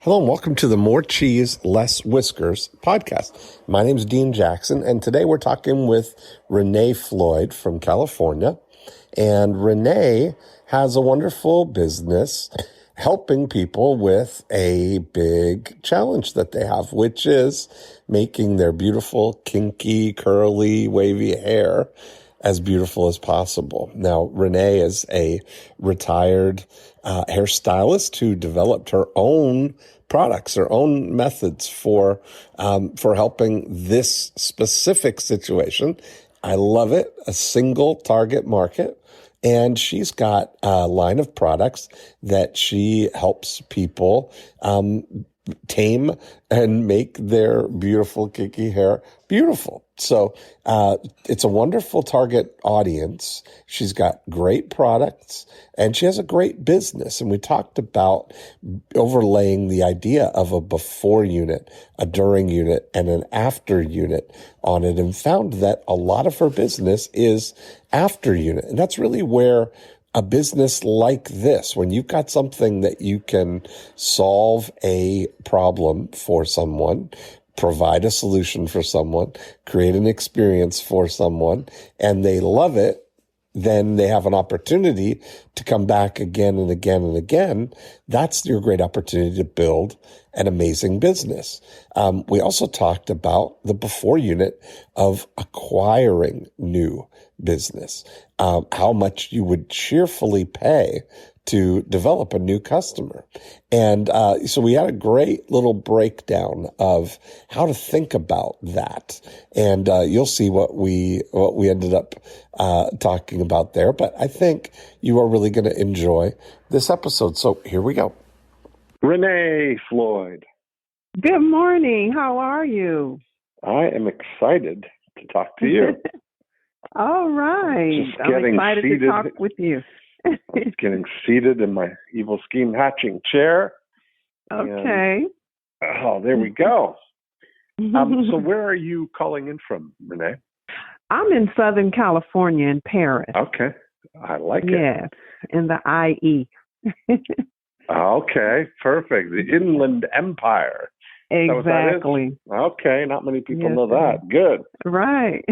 Hello and welcome to the More Cheese Less Whiskers podcast. My name is Dean Jackson, and today we're talking with Rene Floyd from California. And Rene has a wonderful business helping people with a big challenge that they have, which is making their beautiful, kinky, curly, wavy hair as beautiful as possible. Now, Rene is a retired hairstylist who developed her own products, her own methods for helping this specific situation. I love it. A single target market. And she's got a line of products that she helps people tame and make their beautiful, kinky hair beautiful. So it's a wonderful target audience. She's got great products and she has a great business. And we talked about overlaying the idea of a before unit, a during unit, and an after unit on it, and found that a lot of her business is after unit. And that's really where a business like this, when you've got something that you can solve a problem for someone, provide a solution for someone, create an experience for someone, and they love it, then they have an opportunity to come back again and again and again. That's your great opportunity to build an amazing business. We also talked about the before unit of acquiring new business, how much you would cheerfully pay to develop a new customer. And so we had a great little breakdown of how to think about that. And you'll see what we ended up talking about there. But I think you are really going to enjoy this episode. So here we go. Rene Floyd. Good morning. How are you? I am excited to talk to you. All right. I'm excited to talk with you. I'm getting seated in my evil scheme hatching chair. Okay. There we go. So where are you calling in from, Rene? I'm in Southern California in Perris. Okay. I like it. Yes, in the IE. Okay, perfect. The Inland Empire. Exactly. Okay, not many people know that. Good. Right.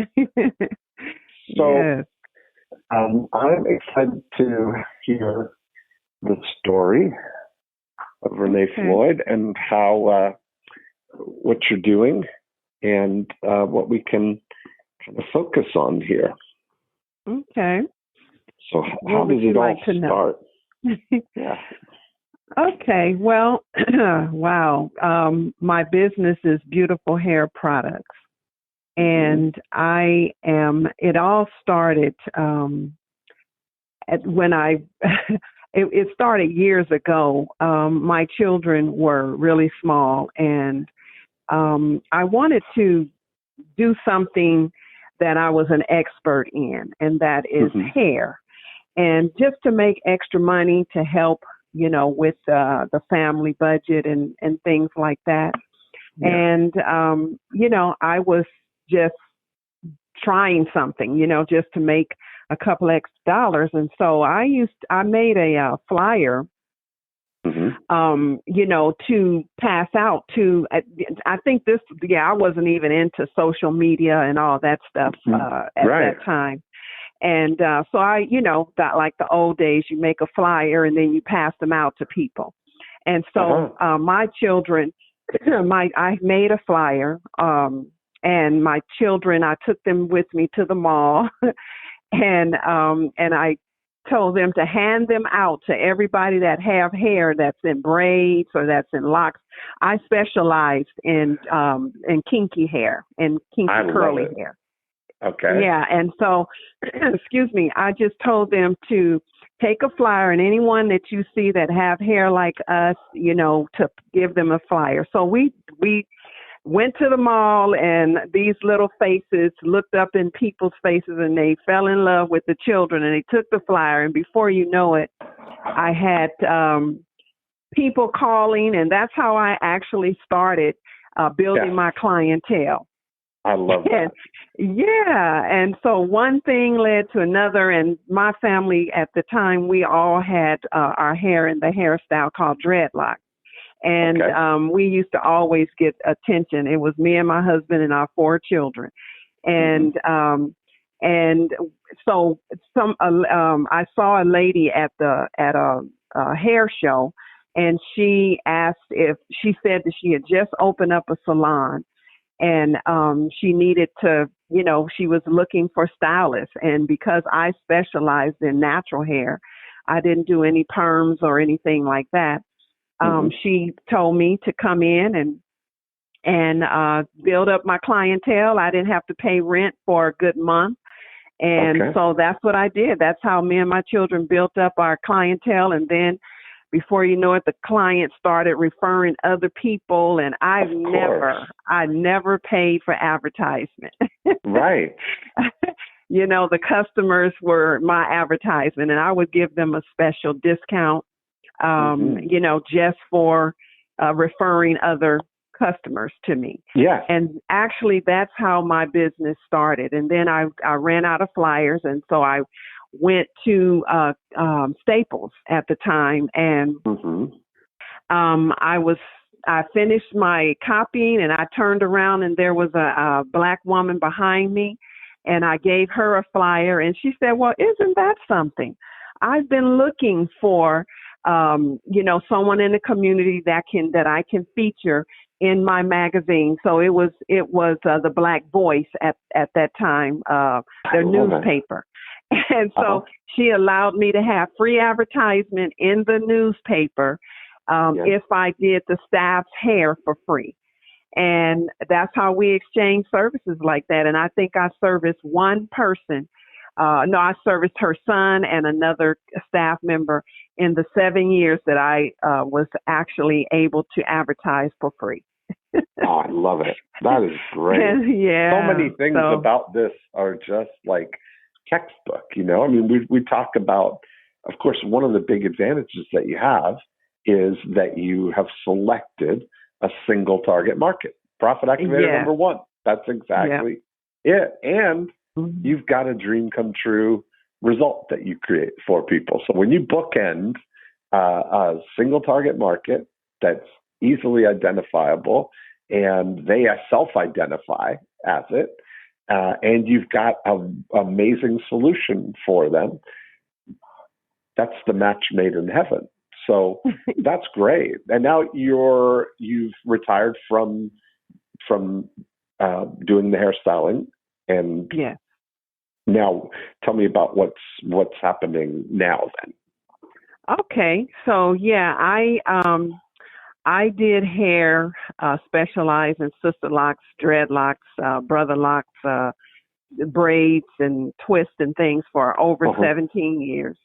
So yes. I'm excited to hear the story of Rene Floyd and how what you're doing and what we can kind of focus on here. Okay. So how does it all start? Yeah. Okay. Well, wow. My business is Beautiful Hair Products. And it all started when it started years ago. My children were really small, and I wanted to do something that I was an expert in, and that is hair. And just to make extra money to help, with the family budget and things like that. Yeah. And, I was just trying something, just to make a couple extra dollars. And so I made a flyer, to pass out to, I think I wasn't even into social media and all that stuff at that time. And so I, that like the old days, you make a flyer and then you pass them out to people. And so my children, I made a flyer, and my children, I took them with me to the mall, and I told them to hand them out to everybody that have hair that's in braids or that's in locks. I specialized in kinky hair and kinky curly hair. Okay. Yeah, and so, excuse me, I just told them to take a flyer, and anyone that you see that have hair like us, to give them a flyer. So we went to the mall, and these little faces looked up in people's faces, and they fell in love with the children, and they took the flyer, and before you know it, I had people calling, and that's how I actually started building my clientele. I love that. And so one thing led to another, and my family at the time, we all had our hair in the hairstyle called dreadlock. And we used to always get attention. It was me and my husband and our 4 children. And and so I saw a lady at a hair show, and she said that she had just opened up a salon, and she needed to, she was looking for stylists. And because I specialized in natural hair, I didn't do any perms or anything like that. She told me to come in and build up my clientele. I didn't have to pay rent for a good month. And so that's what I did. That's how me and my children built up our clientele. And then before you know it, the clients started referring other people. And I never paid for advertisement. Right. The customers were my advertisement, and I would give them a special discount, just for referring other customers to me. Yeah. And actually, that's how my business started. And then I ran out of flyers, and so I went to Staples at the time, and I finished my copying, and I turned around, and there was a Black woman behind me, and I gave her a flyer, and she said, "Well, isn't that something? I've been looking for someone in the community that I can feature in my magazine." So it was the Black Voice at that time, their newspaper. And so she allowed me to have free advertisement in the newspaper if I did the staff's hair for free. And that's how we exchange services like that. And I think I serviced one person. I serviced her son and another staff member in the 7 years that I was actually able to advertise for free. Oh, I love it. That is great. Yeah. So many things about this are just like textbook, I mean, we talk about, of course, one of the big advantages that you have is that you have selected a single target market. Profit activator number 1. That's exactly it. And you've got a dream come true result that you create for people. So when you bookend a single target market that's easily identifiable, and they self-identify as it, and you've got an amazing solution for them, that's the match made in heaven. So that's great. And now you've retired from doing the hairstyling, and now tell me about what's happening now then. Okay, so I did hair, specialized in sister locks, dreadlocks, brother locks, braids and twists and things for over 17 years.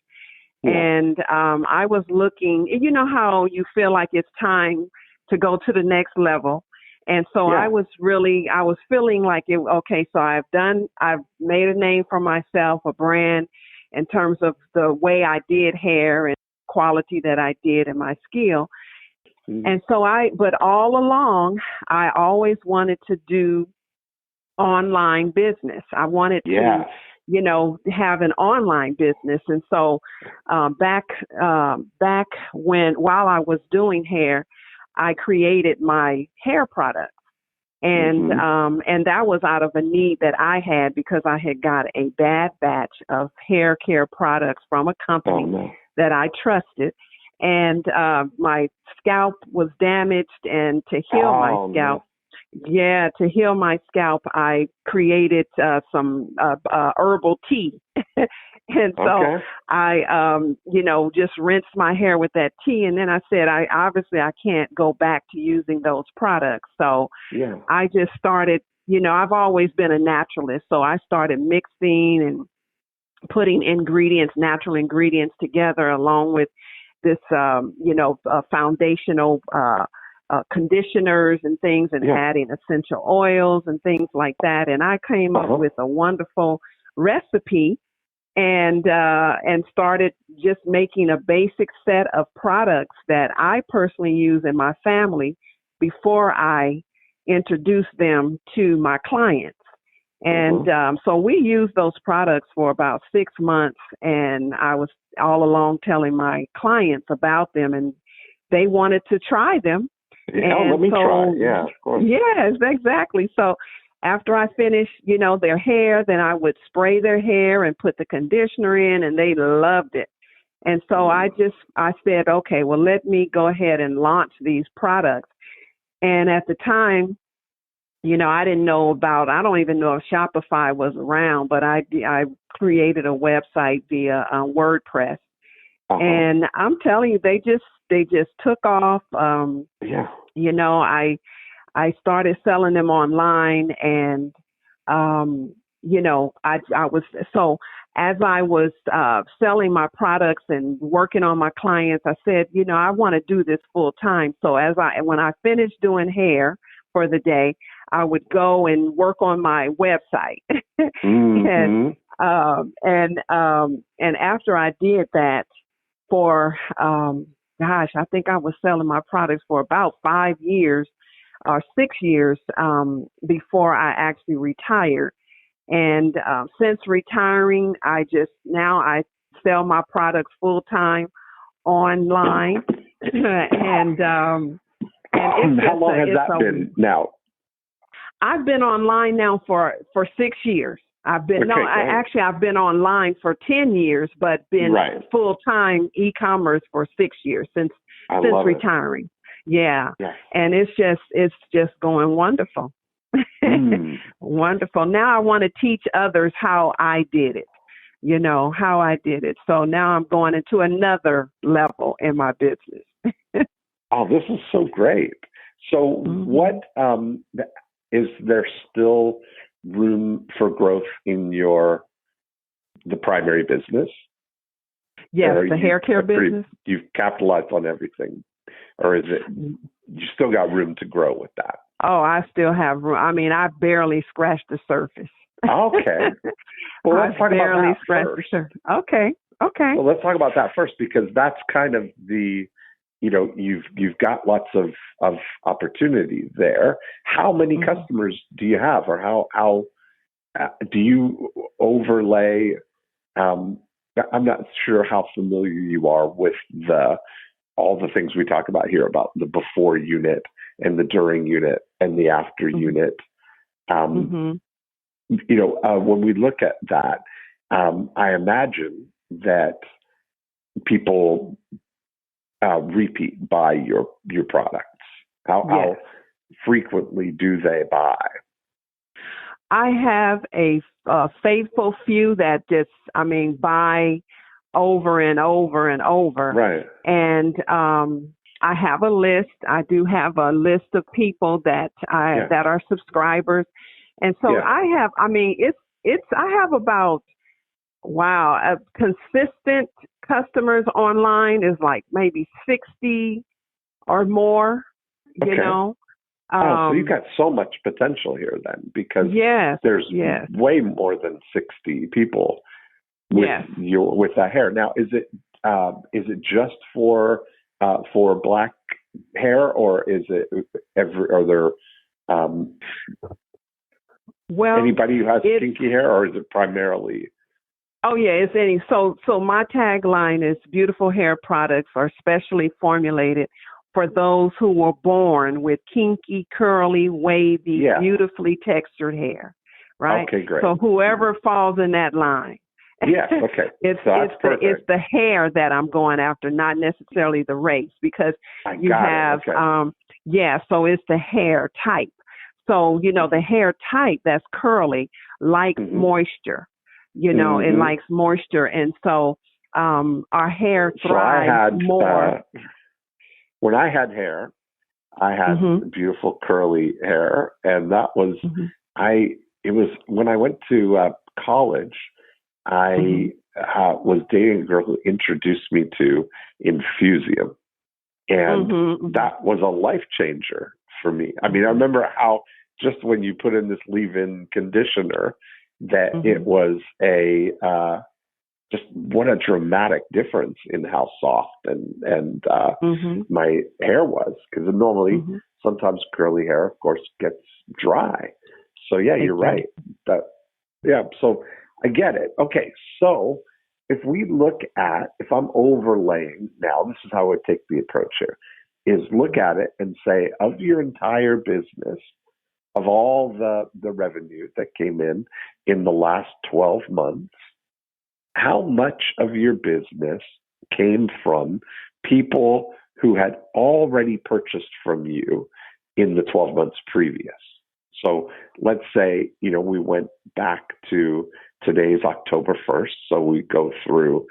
Yeah. And I was looking, how you feel like it's time to go to the next level. And so I was feeling like so I've made a name for myself, a brand in terms of the way I did hair and quality that I did and my skill. And so but all along, I always wanted to do online business. I wanted to, have an online business. And so back while I was doing hair, I created my hair products. And that was out of a need that I had because I had got a bad batch of hair care products from a company that I trusted. And my scalp was damaged, and to heal my scalp, I created some herbal tea. And so I, just rinsed my hair with that tea. And then I said, I can't go back to using those products. So I just started, I've always been a naturalist. So I started mixing and putting natural ingredients together along with this, foundational conditioners and things, and adding essential oils and things like that. And I came up with a wonderful recipe and started just making a basic set of products that I personally use in my family before I introduce them to my clients. And so we used those products for about 6 months, and I was all along telling my clients about them. And, they wanted to try them. Yeah, let me try. Yeah, of course. Yes, exactly. So after I finished, their hair, then I would spray their hair and put the conditioner in, and they loved it. And so I said, okay, well, let me go ahead and launch these products. And at the time, I didn't know I don't even know if Shopify was around, but I created a website via WordPress. And I'm telling you, they just took off. I started selling them online, and I was so as I was selling my products and working on my clients, I said, I want to do this full time. So when I finished doing hair for the day, I would go and work on my website. And after I did that for, I think I was selling my products for about 5 years or 6 years before I actually retired. And since retiring, I sell my products full time online. and how long has that been now? I've been online now for 6 years. I've been I've been online for 10 years, but been full time e-commerce for 6 years since retiring. Yeah. And it's just going wonderful. Wonderful. Now I want to teach others how I did it. How I did it. So now I'm going into another level in my business. Oh, this is so great. So what is there still room for growth in the primary business? Yes, the hair care business. You've capitalized on everything, or is it you still got room to grow with that? Oh, I still have room. I mean, I barely scratched the surface. Okay. Well, let's talk about that first. Okay. Well, let's talk about that first, because that's kind of you've got lots of opportunity there. How many customers do you have, or how do you overlay? I'm not sure how familiar you are with all the things we talk about here about the before unit and the during unit and the after unit. When we look at that, I imagine that people repeat buy your products. How frequently do they buy? I have a faithful few that just, buy over and over and over. Right. And I have a list. I do have a list of people that are subscribers. And so I have, I have about, consistent customers online is like maybe 60 or more, so you've got so much potential here then, because there's way more than 60 people with that hair. Now, is it just for black hair, or is it are there anybody who has kinky hair, or is it primarily? Oh yeah, it's any. So my tagline is beautiful hair products are specially formulated for those who were born with kinky, curly, wavy, beautifully textured hair. Right? Okay, great. So whoever falls in that line. Yes, okay. It's the hair that I'm going after, not necessarily the race, because you have so it's the hair type. So, the hair type that's curly likes moisture. It likes moisture, and so our hair thrives more. When I had hair, I had beautiful curly hair, and that was it was when I went to college. I was dating a girl who introduced me to Infusium, and that was a life changer for me. I remember how just when you put in this leave-in conditioner, that it was just what a dramatic difference in how soft and my hair was, because normally sometimes curly hair, of course, gets dry. So you're right. So I get it. Okay, so if I'm overlaying now, this is how I would take the approach here. is look at it and say, of your entire business, of all the revenue that came in the last 12 months, how much of your business came from people who had already purchased from you in the 12 months previous? So let's say, we went back to today's October 1st. So we go through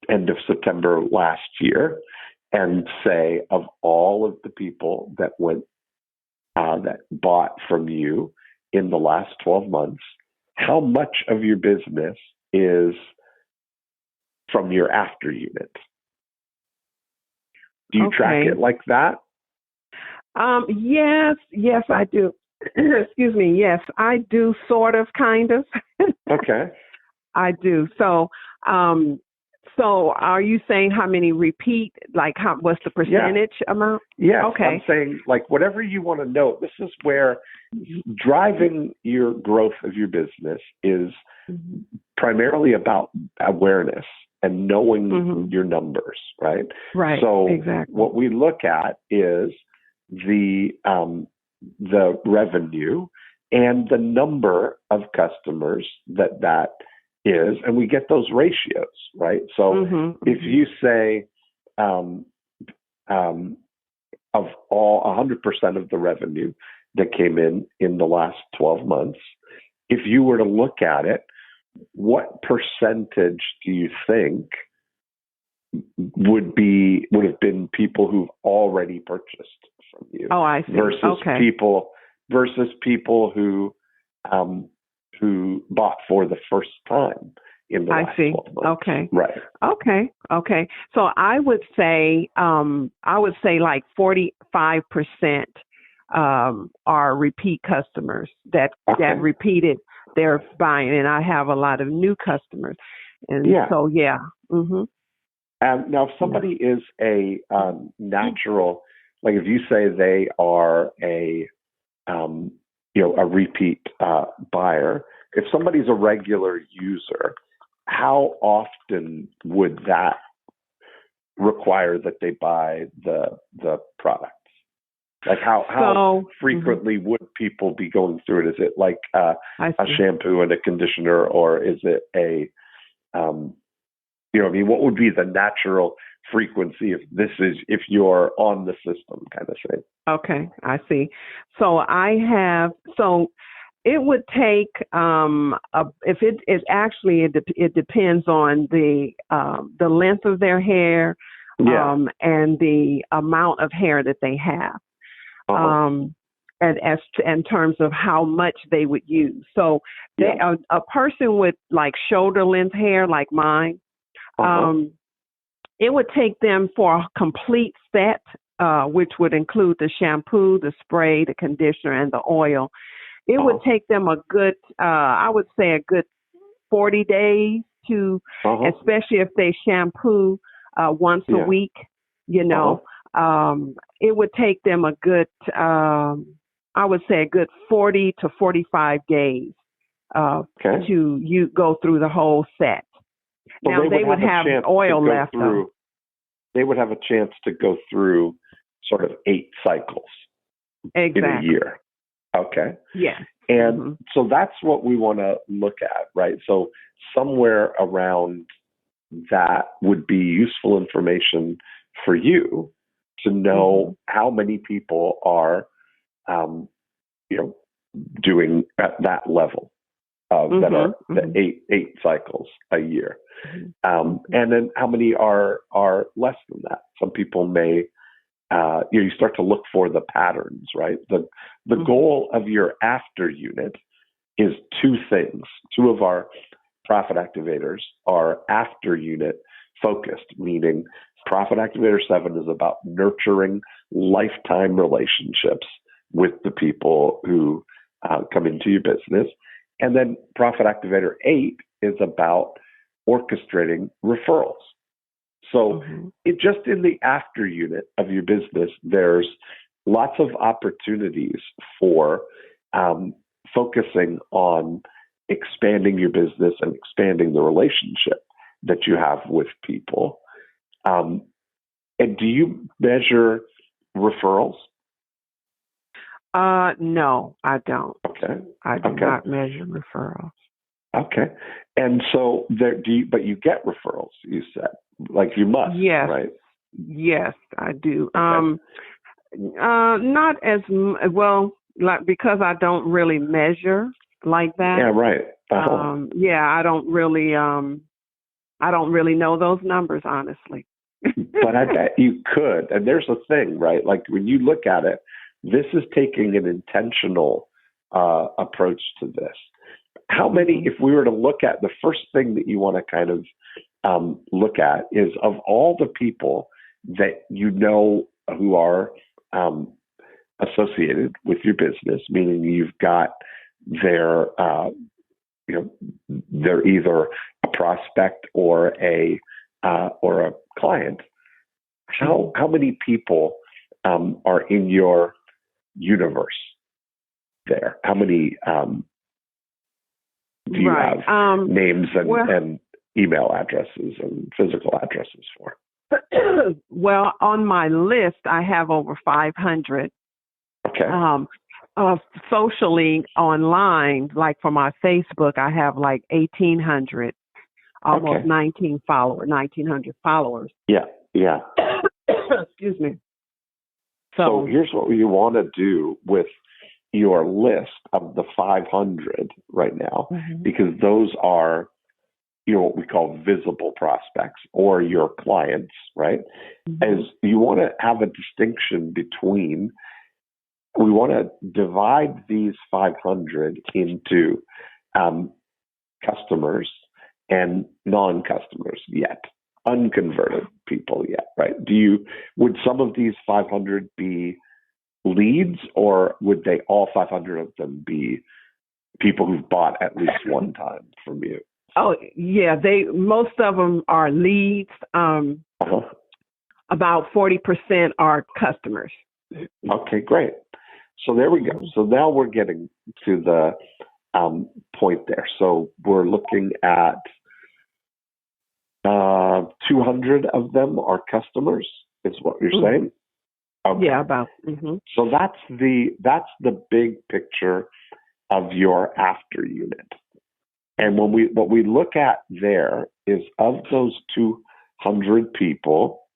end of September last year and say, of all of the people that that bought from you in the last 12 months, how much of your business is from your after unit? Do you track it like that? Yes, I do. Excuse me. Yes, I do, sort of, kind of. Okay. I do. So are you saying how many repeat, what's the percentage amount? Yeah. Okay. I'm saying, whatever you want to know. This is where driving your growth of your business is primarily about awareness and knowing your numbers, right? Right. So exactly. What we look at is the revenue and the number of customers that is, and we get those ratios, right? So if you say of all 100% of the revenue that came in the last 12 months, if you were to look at it, what percentage do you think would have been people who've already purchased from you? Oh, I see. Versus people who bought for the first time in the last 12 months. Okay. Right. Okay. So I would say like 45% are repeat customers that repeated their buying, and I have a lot of new customers, and so yeah. Now, if somebody is a natural, like if you say they are a repeat buyer, if somebody's a regular user, how often would that require that they buy the products? Like how frequently would people be going through it? Is it like a shampoo and a conditioner, or is it a what would be the natural frequency if you're on the system kind of thing? Okay, I see. So it would take it depends on the length of their hair and the amount of hair that they have. And as in terms of how much they would use. So a person with like shoulder length hair like mine, it would take them for a complete set, which would include the shampoo, the spray, the conditioner, and the oil. It would take them a good, I would say a good 40 days to, especially if they shampoo once a week, it would take them a good, I would say a good 40 to 45 days to go through the whole set. So now they would have oil left. They would have a chance to go through sort of 8 cycles in a year. Okay. Yeah. And so that's what we want to look at, right? So somewhere around that would be useful information for you to know how many people are, doing at that level that are the 8 cycles a year. And then how many are less than that? Some people may, you start to look for the patterns, right? The goal of your after unit is 2 things. 2 of our profit activators are after unit focused, meaning Profit Activator 7 is about nurturing lifetime relationships with the people who come into your business. And then Profit Activator 8 is about orchestrating referrals. So just in the after unit of your business, there's lots of opportunities for focusing on expanding your business and expanding the relationship that you have with people. And do you measure referrals? No, I don't. Okay. I do not measure referrals. Okay. And so but you get referrals, you said. Like you must, yes. Right? Yes, I do. Okay. Not as well, like, because I don't really measure like that. Yeah, right. I don't really know those numbers, honestly. But I bet you could. And there's a thing, right? Like when you look at it, this is taking an intentional approach to this. How many, if we were to look at the first thing that you want to kind of look at is of all the people that you know who are associated with your business, meaning you've got their, they're either a prospect or a client. How many people are in your universe there? How many do you have names and email addresses and physical addresses for? Well, on my list, I have over 500. Okay. Socially, online, like for my Facebook, I have like 1,800, almost 1,900 followers. Yeah. Excuse me. So here's what you want to do with your list of the 500 right now, because those are what we call visible prospects or your clients, right? As you want to have a distinction between, we want to divide these 500 into customers and non-customers yet, unconverted people yet, right? Would some of these 500 be leads, or would they all 500 of them be people who've bought at least one time from you? Oh, yeah, most of them are leads. About 40% are customers. Okay, great. So there we go. So now we're getting to the point there. So we're looking at 200 of them are customers, is what you're saying? Okay. Yeah, about. So that's the big picture of your after unit. And what we look at there is, of those 200 people,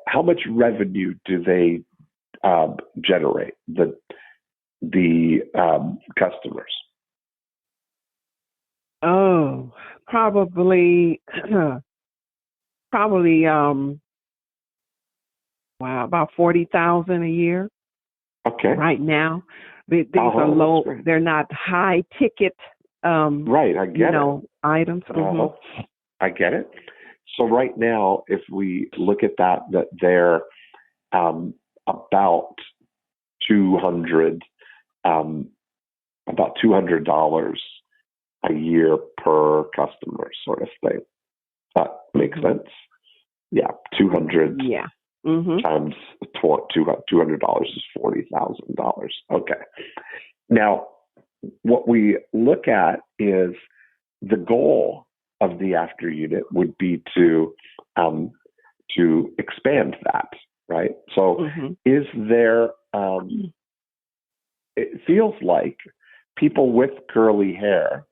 how much revenue do they generate, the customers? Oh, probably about 40,000 a year. Okay. Right now, these are low. They're not high ticket. Right, I get it. Items. I get it. So right now, if we look at that they're about $200 a year per customer, sort of thing. That makes sense. Yeah, 200. Yeah. Times $200 is $40,000. Okay. Now, what we look at is the goal of the after unit would be to expand that, right? So, is there? It feels like people with curly hair,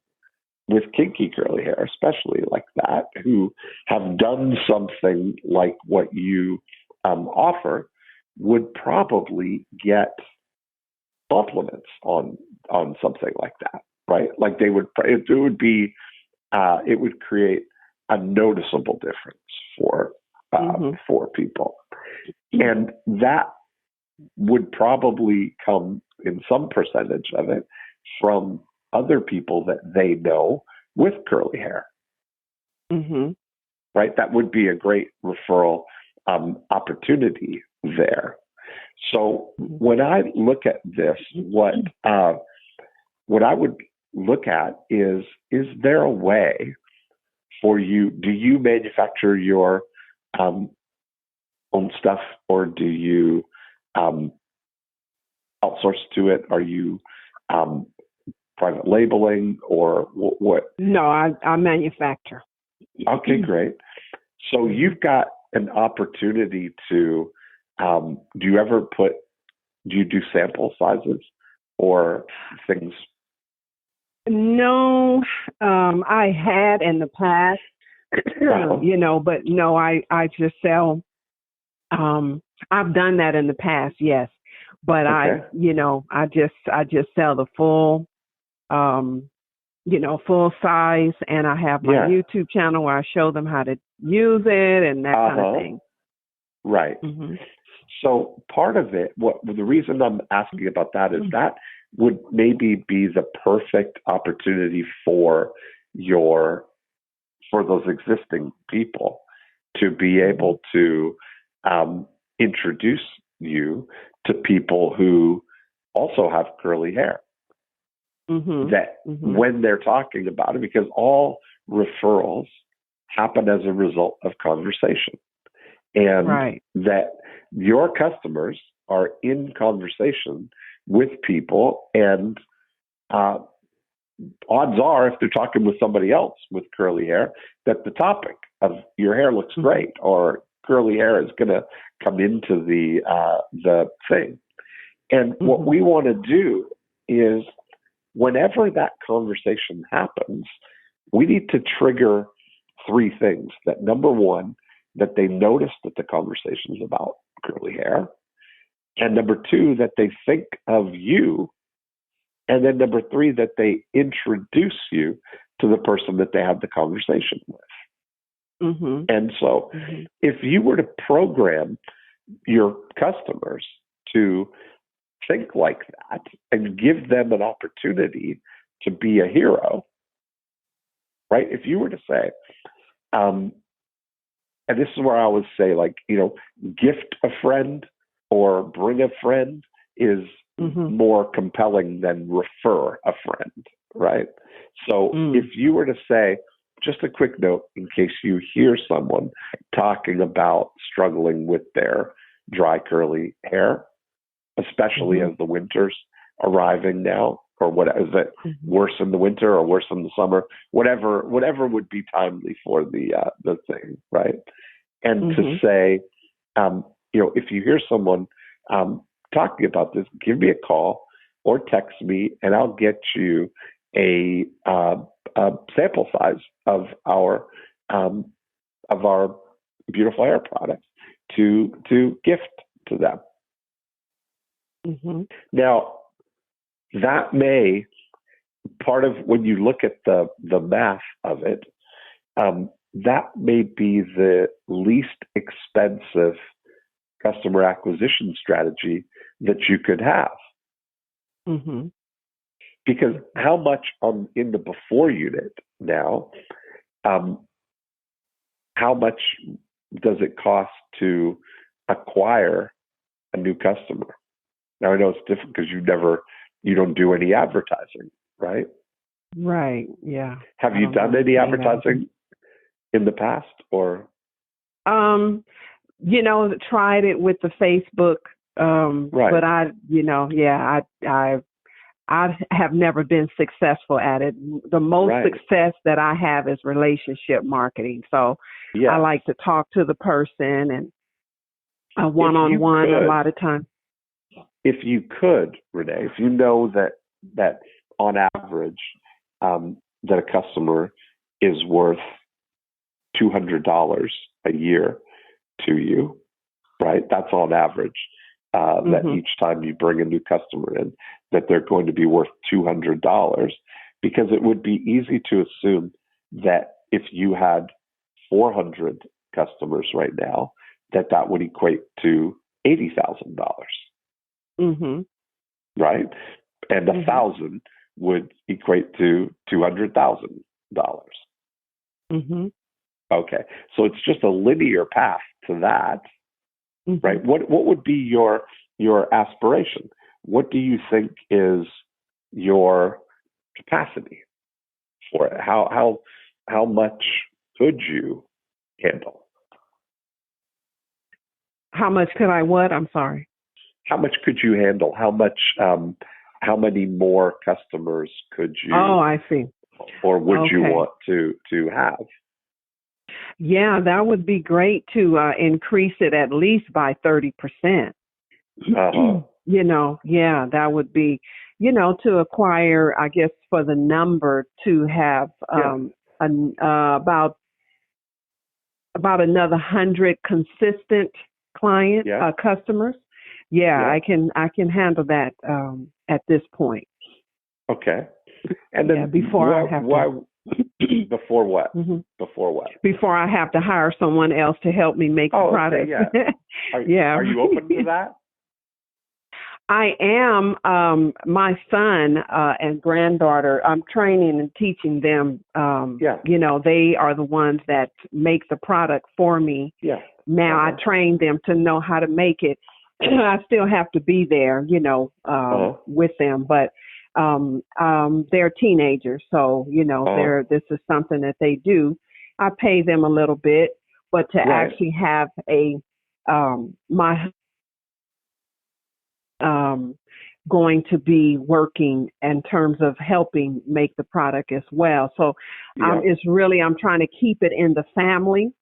with kinky curly hair, especially like that, who have done something like what you offer, would probably get compliments on something like that, right? Like it would create a noticeable difference for people, and that would probably come in some percentage of it from other people that they know with curly hair. Right? That would be a great referral opportunity there. So when I look at this, what I would look at is there a way for you? Do you manufacture your own stuff, or do you outsource to it? Are you private labeling, or what? No, I manufacture. Okay, great. So you've got an opportunity to, do you do sample sizes or things? No, I had in the past, but no, I just sell. I've done that in the past, yes, but Okay. I just sell the full, full size, and I have my YouTube channel where I show them how to use it and that kind of thing. Right. Mm-hmm. So part of it, the reason I'm asking about that is that would maybe be the perfect opportunity for those existing people to be able to introduce you to people who also have curly hair. That when they're talking about it, because all referrals happen as a result of conversation, and that your customers are in conversation with people, and odds are, if they're talking with somebody else with curly hair, that the topic of your hair looks great, or curly hair is going to come into the thing. And what we want to do is, whenever that conversation happens, we need to trigger three things. That number one, that they notice that the conversation is about curly hair. And number two, that they think of you. And then number three, that they introduce you to the person that they had the conversation with. And so if you were to program your customers to think like that and give them an opportunity to be a hero, right? If you were to say, and this is where I always say, gift a friend or bring a friend is more compelling than refer a friend, right? So if you were to say, just a quick note in case you hear someone talking about struggling with their dry curly hair, especially as the winter's arriving now, or what is it, worse in the winter or worse in the summer, whatever would be timely for the thing, right? And to say, if you hear someone talking about this, give me a call or text me, and I'll get you a sample size of our beautiful hair products to gift to them. Now, that may, part of when you look at the math of it, that may be the least expensive customer acquisition strategy that you could have. Because how much in the before unit now, how much does it cost to acquire a new customer? Now, I know it's different because you don't do any advertising, right? Right, yeah. Have you done any advertising in the past, or? Tried it with the Facebook, but I have never been successful at it. The most success that I have is relationship marketing. So I like to talk to the person and one-on-one a lot of times. If you could, Rene, if you know that on average that a customer is worth $200 a year to you, right? That's on average. That each time you bring a new customer in, that they're going to be worth $200, because it would be easy to assume that if you had 400 customers right now, that would equate to $80,000. Right? And 1,000 would equate to $200,000. Okay. So it's just a linear path to that. Right? What would be your aspiration? What do you think is your capacity for it? How much could you handle? How much could I what? I'm sorry. How much could you handle? How many more customers could you? Oh, I see. Or would you want to have? Yeah, that would be great to increase it at least by 30%. Uh-huh. Yeah, that would be, to acquire, I guess, for the number to have about another 100 consistent customers. Yeah, I can handle that at this point. Okay. And then before I have to. Before what? Mm-hmm. Before what? Before I have to hire someone else to help me make the product. Okay, yeah. Are you open to that? I am. My son and granddaughter, I'm training and teaching them. They are the ones that make the product for me. Yeah. Now I train them to know how to make it. I still have to be there, with them, but they're teenagers, so this is something that they do. I pay them a little bit, but to actually have going to be working in terms of helping make the product as well. So it's really, I'm trying to keep it in the family.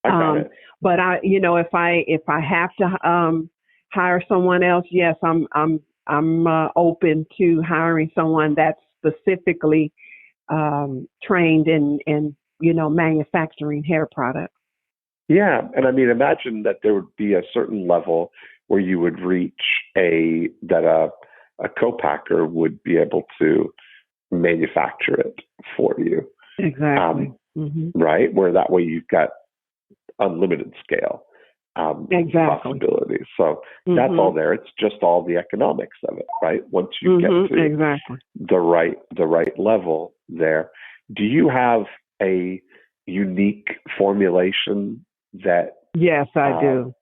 I got it. But if I have to hire someone else, yes, I'm open to hiring someone that's specifically trained in manufacturing hair products. Yeah, and I mean, imagine that there would be a certain level where you would reach that a co-packer would be able to manufacture it for you. Exactly. Right, where that way you've got unlimited scale. Possibilities. So that's all there. It's just all the economics of it, right? Once you get to the right level there. Do you have a unique formulation that? Yes, I do.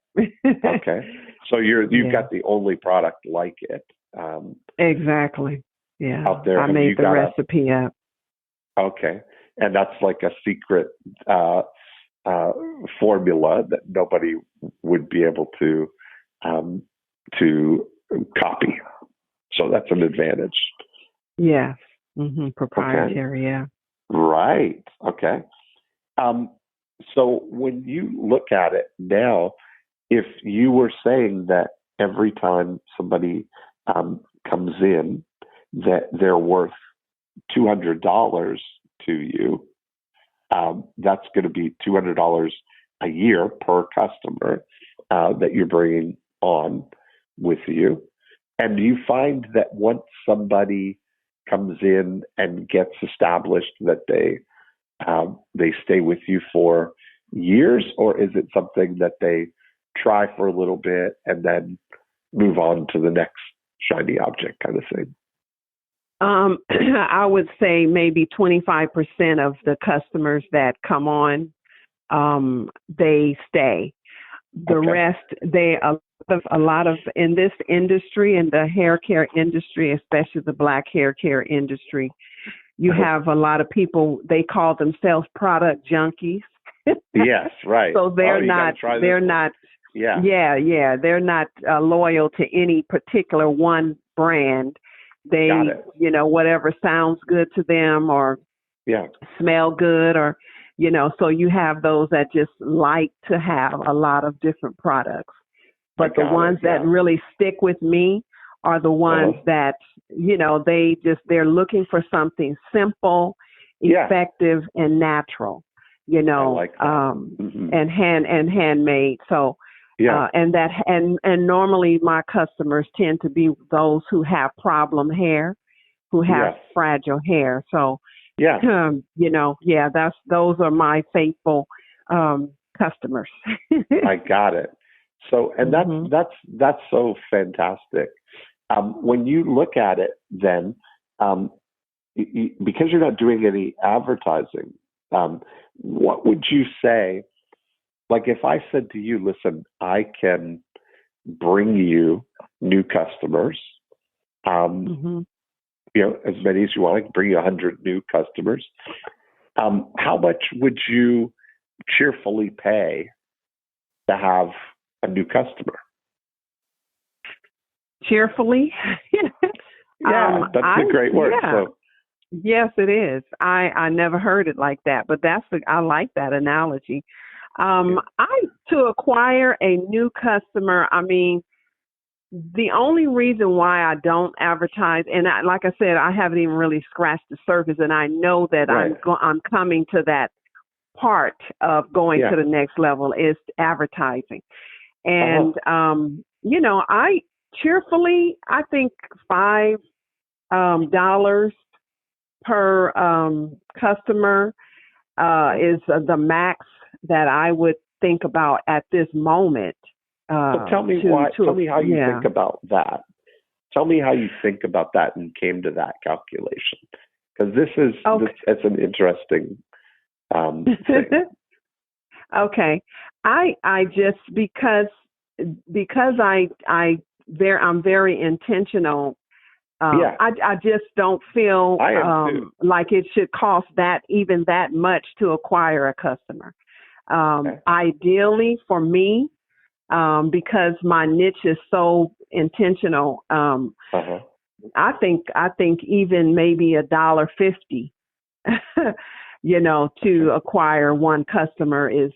Okay, so you've got the only product like it. Exactly. Yeah. Out there, I made the recipe up. Okay, and that's like a secret formula that nobody would be able to copy. So that's an advantage. Yes. Proprietary. Okay. Yeah. Right. Okay. So when you look at it now, if you were saying that every time somebody comes in, that they're worth $200 to you, that's going to be $200 a year per customer that you're bringing on with you. And do you find that once somebody comes in and gets established that they stay with you for years, or is it something that they try for a little bit and then move on to the next shiny object kind of thing? I would say maybe 25% of the customers that come on, they stay. The rest, a lot of in this industry, in the hair care industry, especially the black hair care industry, you have a lot of people, they call themselves product junkies. Yes, right. So they're not loyal to any particular one brand. They, whatever sounds good to them or smell good or, so you have those that just like to have a lot of different products. But the ones that really stick with me are the ones that, they're looking for something simple, effective, and natural, and handmade. So, and normally my customers tend to be those who have problem hair, who have fragile hair. So, those are my faithful customers. I got it. So, and that's so fantastic. When you look at it, then because you're not doing any advertising, what would you say? Like if I said to you, listen, I can bring you new customers, as many as you want, I can bring you 100 new customers. How much would you cheerfully pay to have a new customer? Cheerfully? That's a great word. Yeah. So, Yes, it is. I never heard it like that, but I like that analogy. Yeah. To acquire a new customer, I mean, the only reason why I don't advertise, and like I said, I haven't even really scratched the surface, and I know that Right. I'm coming to that part of going Yeah. to the next level is advertising. And I cheerfully, I think $5 per customer is the max that I would think about at this moment. So tell me tell me how you think about that. Tell me how you think about that and came to that calculation. Because it's an interesting thing. Okay. I just because I'm very intentional. I just don't feel like it should cost that much to acquire a customer. Ideally for me, because my niche is so intentional, I think even maybe $1.50, to acquire one customer is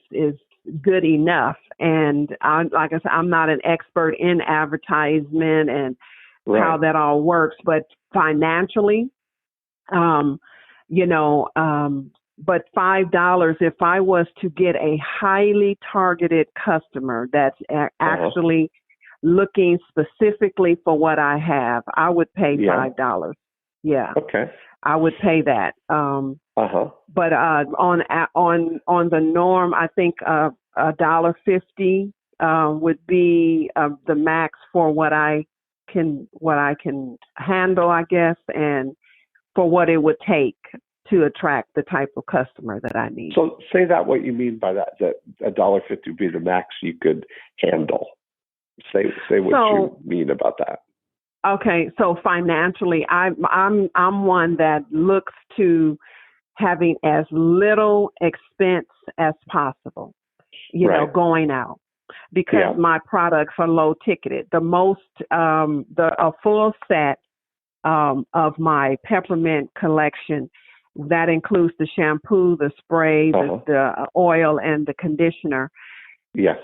good enough. And like I said, I'm not an expert in advertisement and how that all works, but financially, but $5, if I was to get a highly targeted customer that's actually looking specifically for what I have, I would pay $5. Yeah. Okay. I would pay that. But on the norm, I think $1.50 would be the max for what I can handle, I guess, and for what it would take to attract the type of customer that I need. So say that what you mean by that $1.50 would be the max you could handle. Say what you mean about that. Okay, so financially, I'm one that looks to having as little expense as possible, going out, because my products are low ticketed. The most, a full set of my peppermint collection, that includes the shampoo, the spray, the oil, and the conditioner. Yes,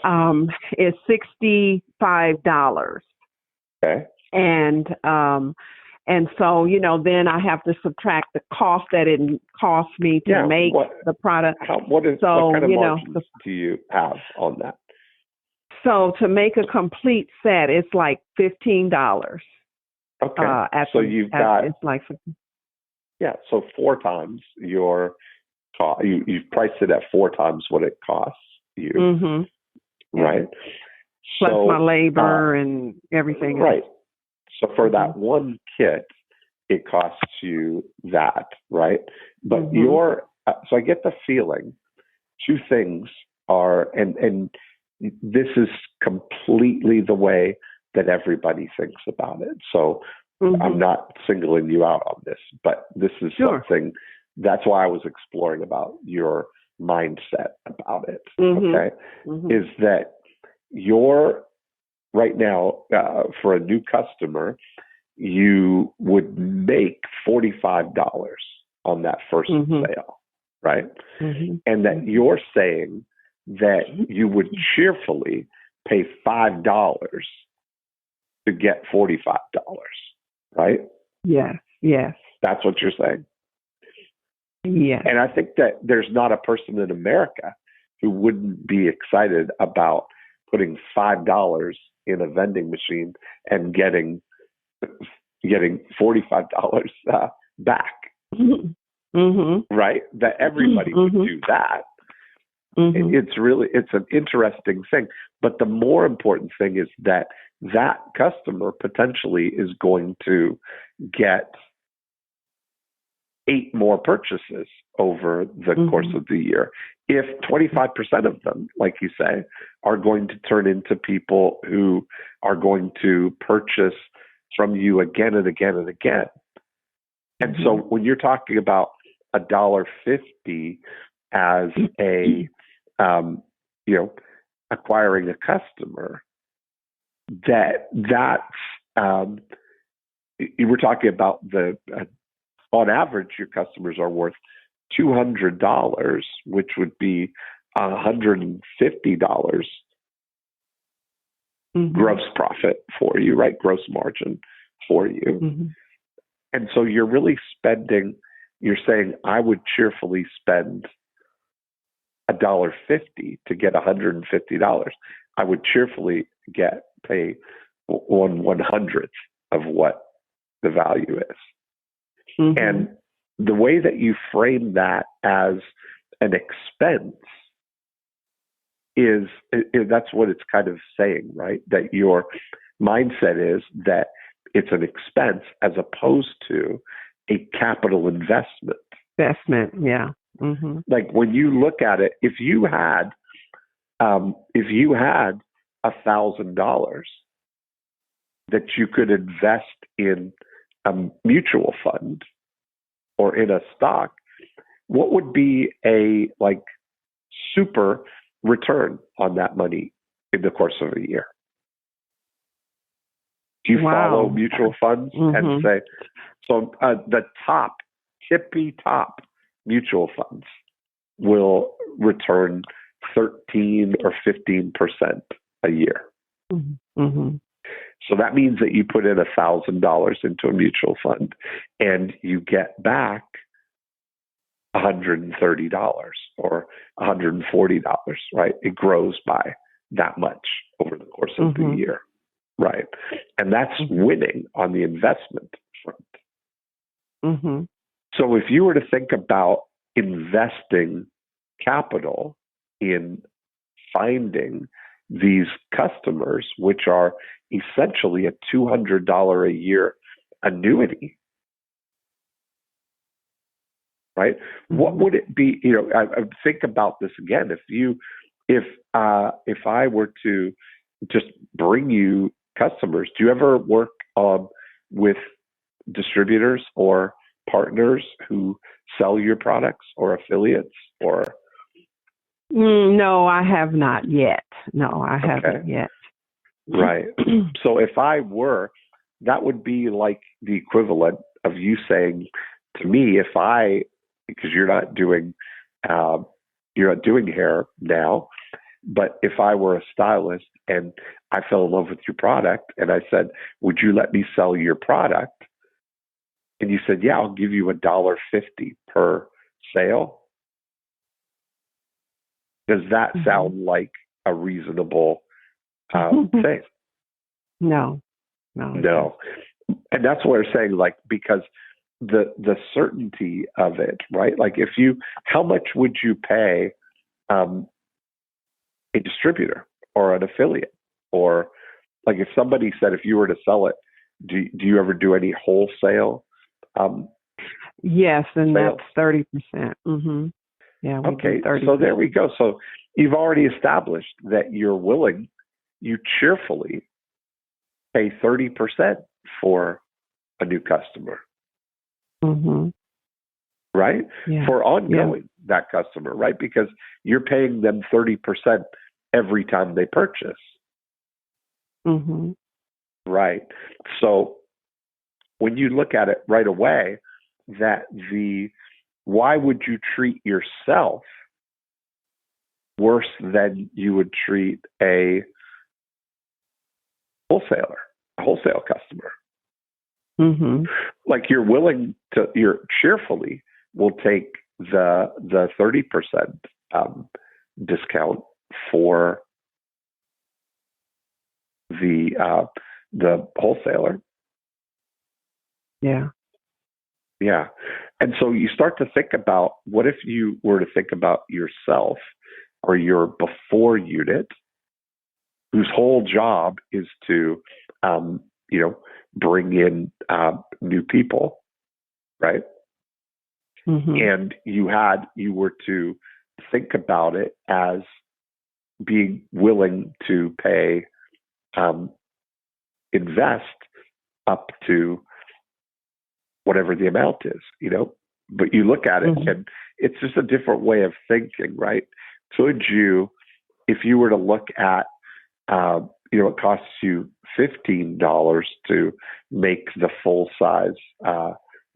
is $65. Okay. And so, then I have to subtract the cost that it cost me to make the product. What kind of margins do you have on that? So to make a complete set, it's like $15. Okay. So you've got, it's like, so 4 times your cost. You've priced it at 4 times what it costs you. Mm-hmm. Right. Plus my labor and everything. Right. So for that one kit, it costs you that, right? But so I get the feeling 2 things are, and this is completely the way that everybody thinks about it. So I'm not singling you out on this, but this is something, that's why I was exploring about your mindset about it, okay? Is that right now, for a new customer, you would make $45 on that first sale, right? And that you're saying that you would cheerfully pay $5 to get $45, right? Yes. That's what you're saying? Yeah. And I think that there's not a person in America who wouldn't be excited about putting $5 in a vending machine and getting $45 back, right? That everybody would do that. It's an interesting thing. But the more important thing is that customer potentially is going to get 8 more purchases over the course of the year. If 25% of them, like you say, are going to turn into people who are going to purchase from you again and again and again. And so when you're talking about $1.50 as acquiring a customer, that's you were talking about the on average, your customers are worth $200, which would be $150 gross profit for you, right? Gross margin for you. And so you're really you're saying, I would cheerfully spend $1.50 to get $150. I would cheerfully pay 1/100th of what the value is. And the way that you frame that as an expense that's what it's kind of saying, right? That your mindset is that it's an expense as opposed to a capital investment. Yeah. Like when you look at it, if you had $1,000 that you could invest in a mutual fund or in a stock, what would be a super return on that money in the course of a year? Do you follow mutual funds and say, so the tippy top mutual funds will return 13 or 15% a year. So that means that you put in $1,000 into a mutual fund and you get back $130 or $140, right? It grows by that much over the course of the year, right? And that's winning on the investment front. So if you were to think about investing capital in finding these customers, which are essentially a $200 a year annuity, right? What would it be? I think about this again. If I were to just bring you customers, do you ever work with distributors or partners who sell your products or affiliates or? No, I have not yet. No, I haven't yet. Right. So if I were, that would be like the equivalent of you saying to me, because you're not doing hair now, but if I were a stylist and I fell in love with your product and I said, would you let me sell your product? And you said, yeah, I'll give you $1.50 per sale. Does that sound like a reasonable thing? No. And that's what we're saying, because the certainty of it, right? How much would you pay a distributor or an affiliate? Or if somebody said, if you were to sell it, do you ever do any wholesale? Yes, and sales? That's 30%. Yeah. Okay. So there we go. So you've already established that you cheerfully pay 30% for a new customer. Right? Yeah. For ongoing that customer, right? Because you're paying them 30% every time they purchase. Right. So when you look at it right away, why would you treat yourself worse than you would treat a wholesale customer? You're cheerfully will take the 30% discount for the wholesaler. Yeah. Yeah. And so you start to think about, what if you were to think about yourself or your before unit, whose whole job is to, bring in new people, right? And you were to think about it as being willing to pay, invest up to whatever the amount is, but you look at it and it's just a different way of thinking, right? Could you, if you were to look at, it costs you $15 to make the full size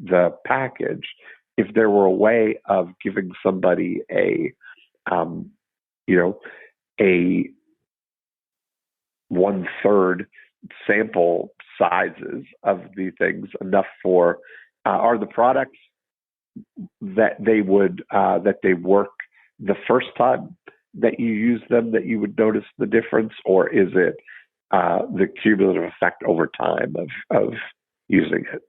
the package, if there were a way of giving somebody a 1/3 sample sizes of the things, enough for are the products that they work the first time that you use them that you would notice the difference, or is it the cumulative effect over time of using it?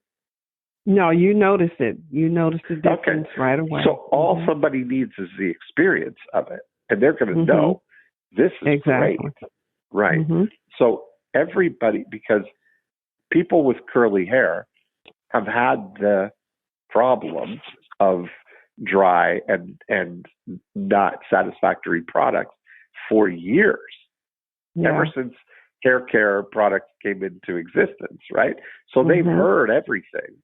No, you notice it. You notice the difference right away. So all somebody needs is the experience of it, and they're going to know this is great, right? So everybody, because people with curly hair have had the problem of dry and not satisfactory products for years, ever since hair care products came into existence, right? So they've heard everything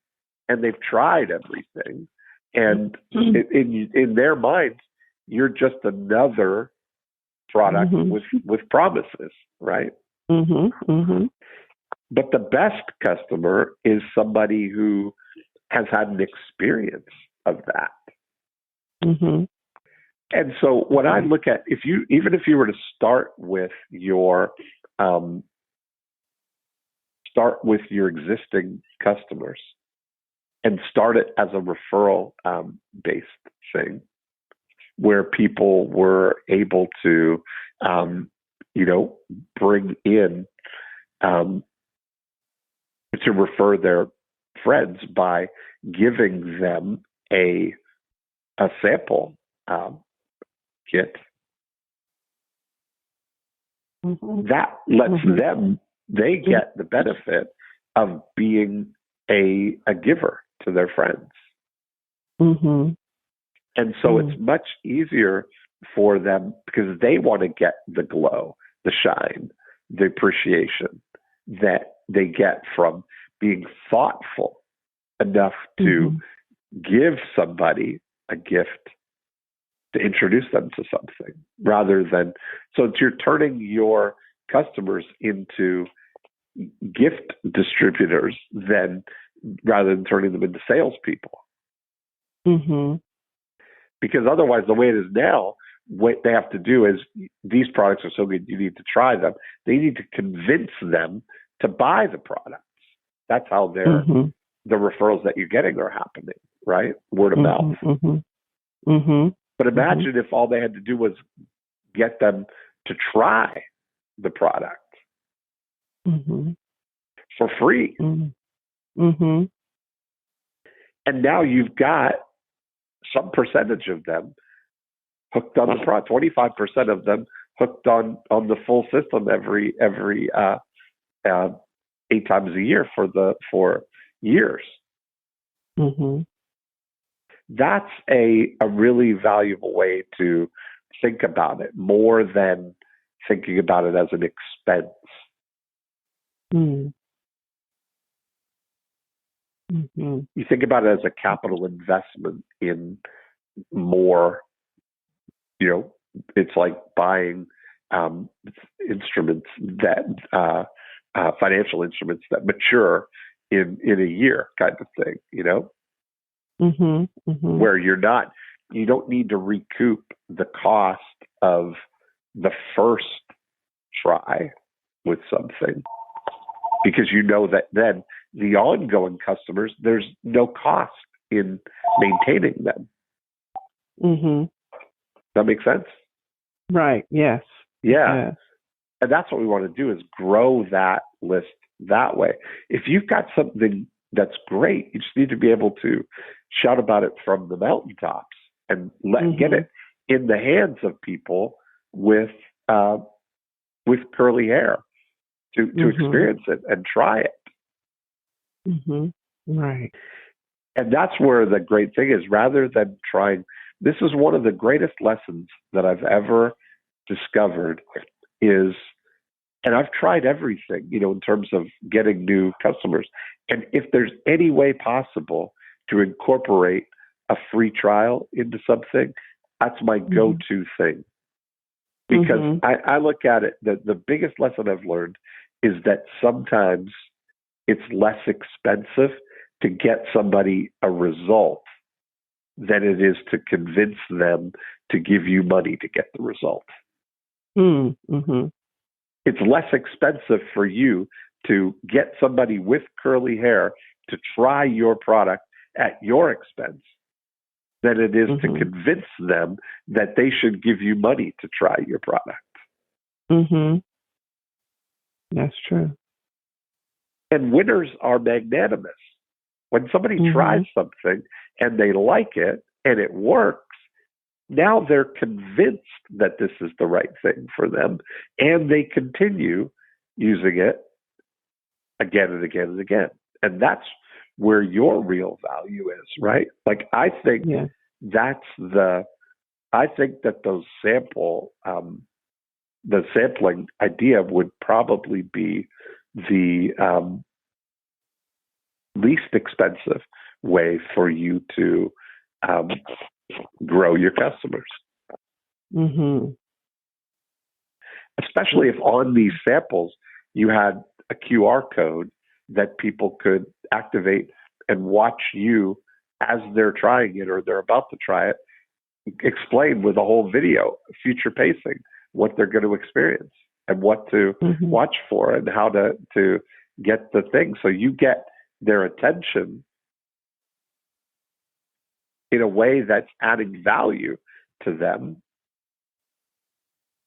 and they've tried everything, and in their minds, you're just another product with promises, right? But the best customer is somebody who has had an experience of that. And so when I look at, even if you were to start with your existing customers and start it as a referral based thing, where people were able to bring in to refer their friends by giving them a sample kit, that lets them, they get the benefit of being a giver to their friends. And so it's much easier for them, because they want to get the glow, the shine, the appreciation that they get from being thoughtful enough to give somebody a gift, to introduce them to something, rather than, so you're turning your customers into gift distributors rather than turning them into salespeople. Because otherwise, the way it is now, what they have to do is, these products are so good, you need to try them. They need to convince them to buy the products. That's how the referrals that you're getting are happening, right? Word of mouth. But imagine if all they had to do was get them to try the product for free. And now you've got some percentage of them hooked on the product, 25% of them hooked on the full system every 8 times a year for years. That's a really valuable way to think about it, more than thinking about it as an expense. You think about it as a capital investment in more, it's like buying instruments that, financial instruments that mature in a year, kind of thing, where you don't need to recoup the cost of the first try with something, because that then the ongoing customers, there's no cost in maintaining them. Does that make sense? Right. Yes. Yeah. Yes. And that's what we want to do, is grow that list that way. If you've got something that's great, you just need to be able to shout about it from the mountaintops and get it in the hands of people with curly hair to experience it and try it. Right. And that's where the great thing is, rather than trying, this is one of the greatest lessons that I've ever discovered is, and I've tried everything, in terms of getting new customers. And if there's any way possible to incorporate a free trial into something, that's my go-to thing. Because I look at it, the biggest lesson I've learned is that sometimes it's less expensive to get somebody a result than it is to convince them to give you money to get the result. Mm-hmm. It's less expensive for you to get somebody with curly hair to try your product at your expense than it is to convince them that they should give you money to try your product. Mm-hmm. That's true. And winners are magnanimous. When somebody tries something and they like it and it works, now they're convinced that this is the right thing for them, and they continue using it again and again and again. And that's where your real value is, right? Like, I think that those the sampling idea would probably be the least expensive way for you to grow your customers. Mm-hmm. Especially if on these samples you had a QR code that people could activate and watch you as they're trying it or they're about to try it, explain with a whole video, future pacing, what they're going to experience and what to watch for and how to get the thing. So you get their attention in a way that's adding value to them.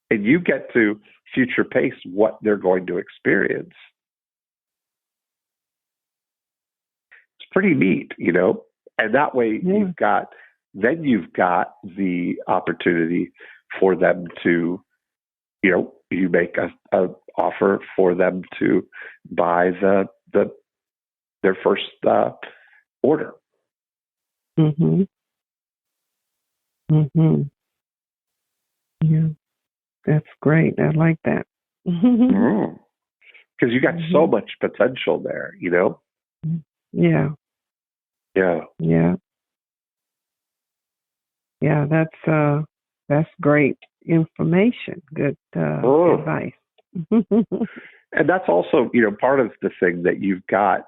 And you get to future pace what they're going to experience. It's pretty neat, and that way you've got the opportunity for them to, you make a offer for them to buy their first order. Yeah, that's great. I like that. Because you got so much potential there, Yeah. That's great information. Good advice. And that's also, part of the thing that you've got.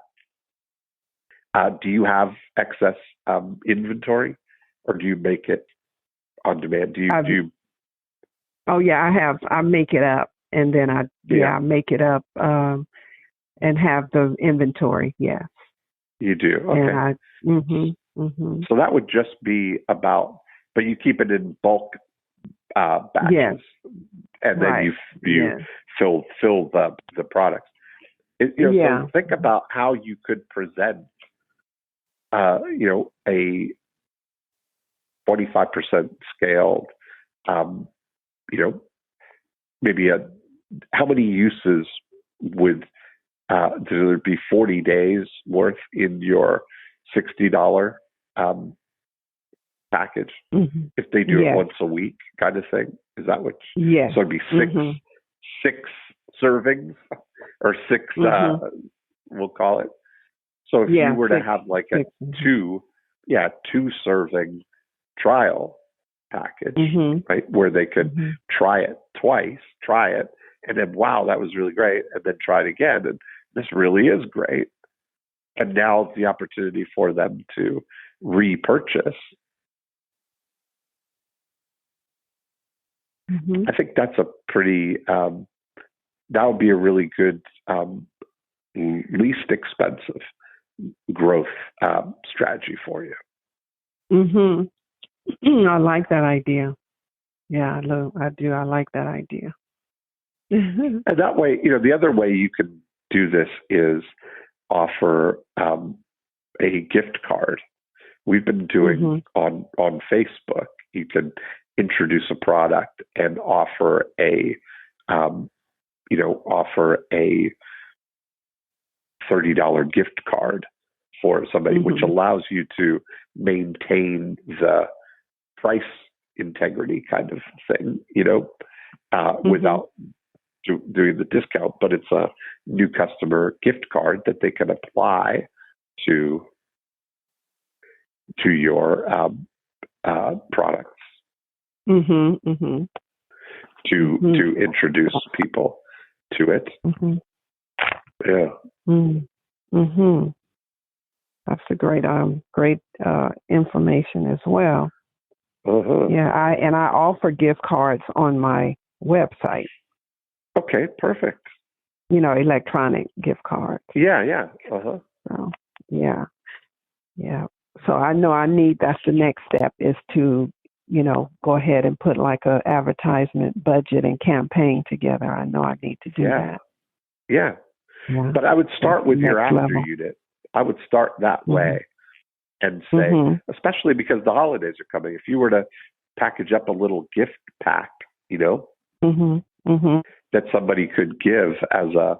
Do you have excess inventory, or do you make it on demand? Do you? Oh yeah, I have. I make it up, and then I make it up and have the inventory. Yes. You do. Okay. And So that would just be about, but you keep it in bulk batches. Yes. And then you fill the products. So think about how you could present, a 45% scaled, maybe how many uses would there be 40 days worth in your $60 package if they do it once a week, kind of thing? Is that what? Yeah. So it'd be six servings or six. We'll call it. So if you were to have like a two serving trial package, right, where they could try it twice, and then, wow, that was really great, and then try it again, and this really is great. And now the opportunity for them to repurchase. I think that's a pretty, that would be a really good, least expensive growth strategy for you. I like that idea. Yeah, I do. I like that idea. And that way, the other way you can do this is offer a gift card. We've been doing on Facebook. You can introduce a product and offer a $30 gift card for somebody, which allows you to maintain the price integrity kind of thing, without doing the discount. But it's a new customer gift card that they can apply to your products to introduce people to it. Yeah. That's a great information as well. Yeah, I offer gift cards on my website. Okay, perfect. Electronic gift cards. Yeah. So, yeah. So I know that's the next step is to, go ahead and put like a advertisement budget and campaign together. I know I need to do that. Yeah. But I would start with your after unit. I would start that way and say, especially because the holidays are coming, if you were to package up a little gift pack, that somebody could give as a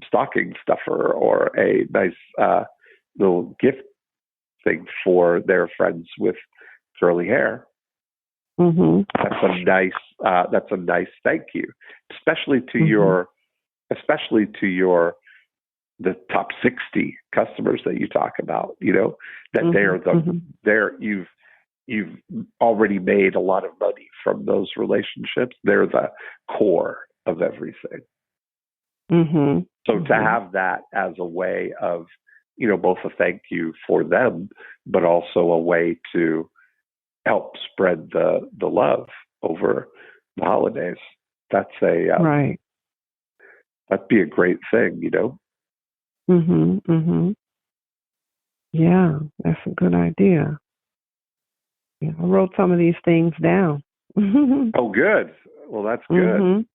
stocking stuffer or a nice little gift thing for their friends with curly hair. That's a nice thank you, especially to the top 60 customers that you talk about, that you've already made a lot of money from those relationships. They're the core of everything. So to have that as a way of, both a thank you for them, but also a way to help spread the love over the holidays. That's right. That'd be a great thing, Yeah, that's a good idea. Yeah, I wrote some of these things down. Oh, good. Well, that's good.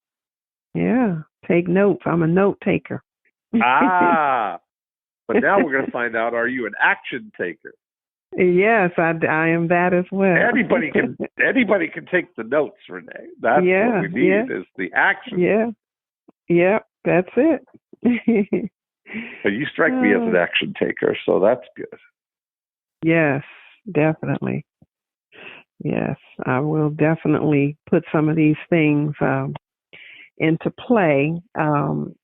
Yeah, take notes. I'm a note taker. But now we're going to find out, are you an action taker? Yes, I am that as well. Anybody can take the notes, Renee. That's what we need is the action. Yeah, that's it. But you strike me as an action taker, so that's good. Yes, definitely. Yes, I will definitely put some of these things into play. I'll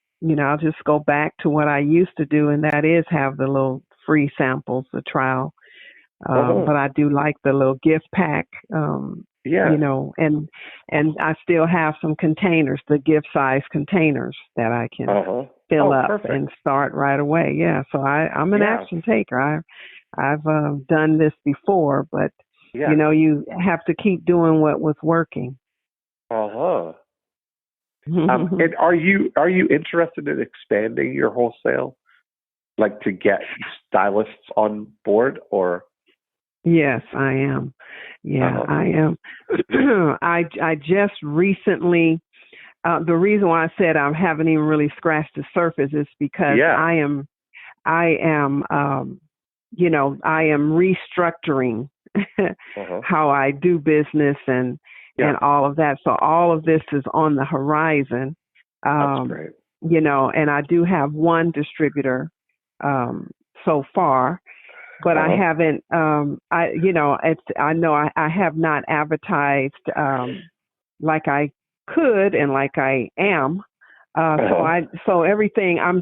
just go back to what I used to do, and that is have the little free samples, the trial. But I do like the little gift pack, and I still have some containers, the gift size containers that I can fill up and start right away. Yeah. So I'm an action taker. I've done this before, but you have to keep doing what was working. And are you interested in expanding your wholesale, like to get stylists on board, or? Yes, I am. Yeah, I am. I just recently, the reason why I said I haven't even really scratched the surface is because I am restructuring how I do business and all of that. So all of this is on the horizon. That's great. And I do have one distributor so far. But I haven't. I know I have not advertised like I could and like I am. So everything. I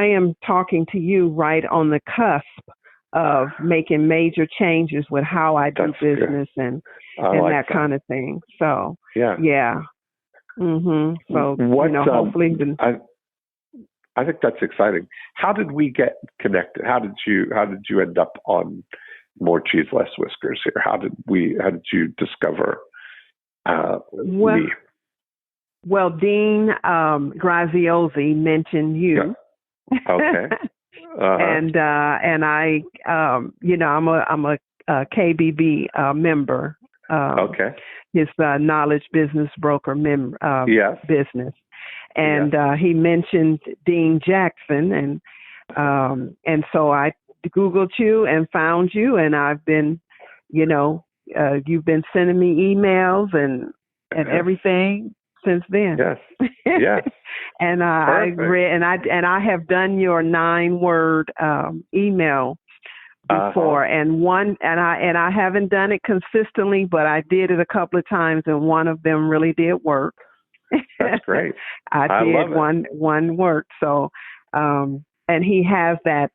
am talking to you right on the cusp of making major changes with how I do business and that kind of thing. So yeah. So hopefully. I think that's exciting. How did we get connected? How did you end up on More Cheese Less Whiskers here? How did you discover me? Well, Dean Graziosi mentioned you. Yeah. Okay. And I I'm a KBB member. His knowledge business broker business. And he mentioned Dean Jackson, and so I Googled you and found you, and I've been, you've been sending me emails and everything since then. Yes. And I read, and I have done your 9-word email before, and I haven't done it consistently, but I did it a couple of times, and one of them really did work. That's great. I did one work. So, and he has that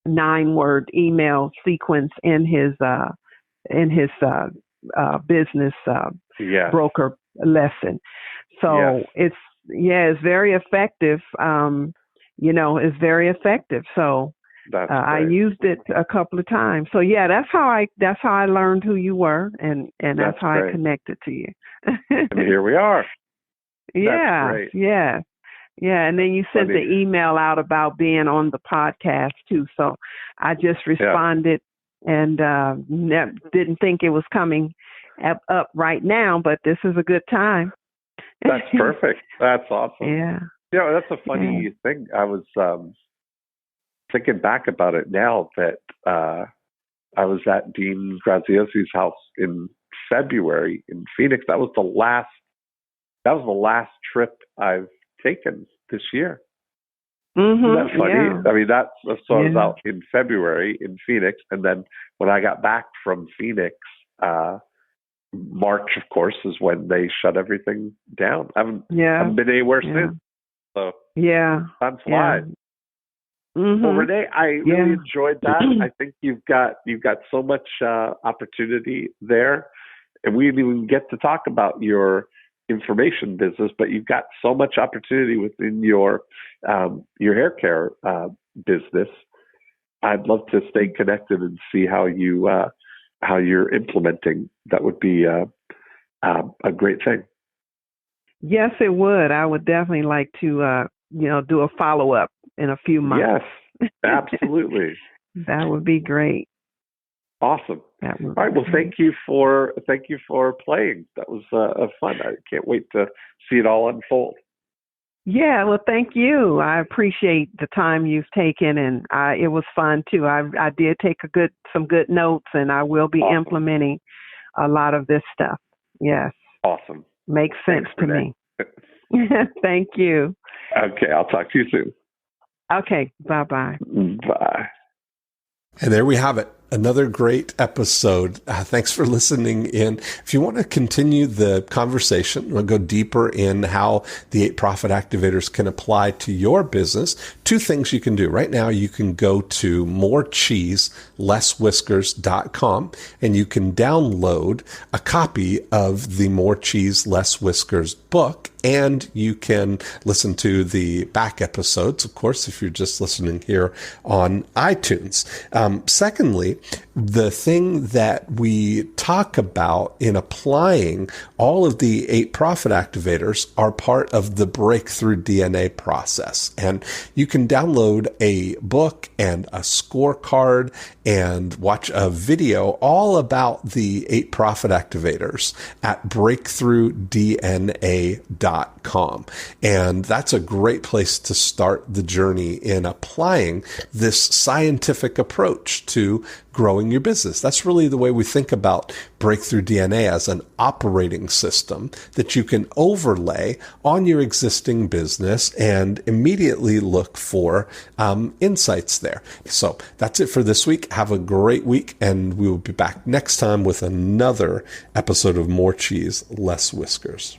9-word email sequence in his business broker lesson. So it's very effective. is very effective. So I used it a couple of times. So yeah, that's how I learned who you were, and that's how great. I connected to you. And here we are. Yeah, yeah. Yeah, and then you sent the email out about being on the podcast too. So I just responded and didn't think it was coming up right now, but this is a good time. That's perfect. That's awesome. Yeah. That's a funny thing. I was thinking back about it now that I was at Dean Graziosi's house in February in Phoenix. That was the last trip I've taken this year. Mm-hmm. Isn't that funny? Yeah. I mean, I was out in February in Phoenix, and then when I got back from Phoenix, March, of course, is when they shut everything down. I haven't been anywhere since. So time flies. Mm-hmm. Well, Rene, I really enjoyed that. I think you've got so much opportunity there, and we didn't even get to talk about your information business, but you've got so much opportunity within your hair care business. I'd love to stay connected and see how you're implementing. That would be a great thing. Yes, it would. I would definitely like to do a follow-up in a few months. Yes, absolutely. That would be great. Awesome. All right. Well, thank you for playing. That was fun. I can't wait to see it all unfold. Yeah. Well, thank you. I appreciate the time you've taken, and it was fun too. I did take some good notes, and I will be implementing a lot of this stuff. Yes. Awesome. Makes sense to me. Thank you. Okay. I'll talk to you soon. Okay. Bye-bye. Bye. And there we have it. Another great episode. Thanks for listening in. If you want to continue the conversation, we'll go deeper in how the 8 Profit Activators can apply to your business. 2 things you can do. Right now, you can go to morecheeselesswhiskers.com and you can download a copy of the More Cheese Less Whiskers book, and you can listen to the back episodes, of course, if you're just listening here on iTunes. Secondly, the thing that we talk about in applying all of the 8 Profit Activators are part of the Breakthrough DNA process. And you can download a book and a scorecard and watch a video all about the 8 Profit Activators at breakthroughdna.com. And that's a great place to start the journey in applying this scientific approach to growing your business. That's really the way we think about Breakthrough DNA, as an operating system that you can overlay on your existing business and immediately look for insights there. So that's it for this week. Have a great week, and we will be back next time with another episode of More Cheese, Less Whiskers.